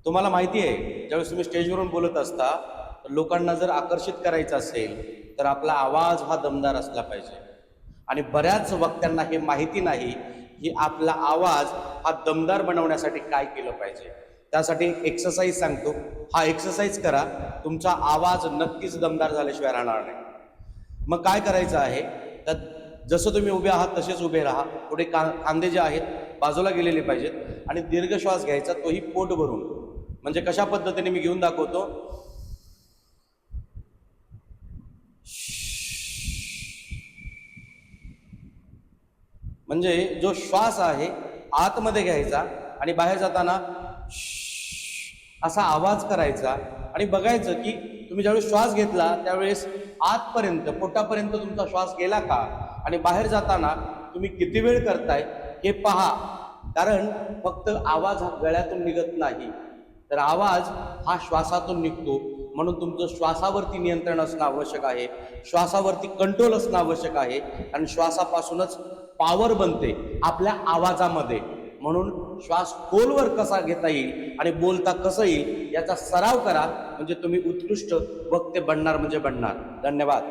तुम्हाला माहिती आहे, ज्यावेळेस तुम्ही स्टेजवरून बोलत असता तर लोकांना जर आकर्षित करायचं असेल तर आपला आवाज हा दमदार असला पाहिजे. आणि बऱ्याच वक्त्यांना हे माहिती नाही की आपला आवाज हा दमदार बनवण्यासाठी काय केलं पाहिजे. त्यासाठी एक एक्सरसाइज सांगतो. हा एक्सरसाइज करा, तुमचा आवाज नक्कीच दमदार झाल्याशिवाय राहणार नाही. मग काय करायचं आहे, तर जसं तुम्ही उभे आहात तसेच उभे राहा. पुढे खांदे जे आहेत बाजूला गेलेले पाहिजेत आणि दीर्घ श्वास घ्यायचा, तोही पोट भरून. म्हणजे कशा पद्धतीने मी घेऊन दाखवतो. म्हणजे जो श्वास आहे आतमध्ये घ्यायचा आणि बाहेर जाताना असा आवाज करायचा आणि बघायचं की तुम्ही ज्यावेळेस श्वास घेतला त्यावेळेस आतपर्यंत पोटापर्यंत तुमचा श्वास गेला का आणि बाहेर जाताना तुम्ही किती वेळ करताय हे पहा. कारण फक्त आवाज हा गळ्यातून निघत नाही, तर आवाज हा श्वासातून निघतो. म्हणून तुमचं श्वासावरती नियंत्रण असणं आवश्यक आहे, श्वासावरती कंट्रोल असणं आवश्यक आहे. आणि श्वासापासूनच पॉवर बनते आपल्या आवाजामध्ये. म्हणून श्वास खोलवर कसा घेता येईल आणि बोलता कसं येईल याचा सराव करा, म्हणजे तुम्ही उत्कृष्ट वक्ते बनणार म्हणजे बनणार. धन्यवाद.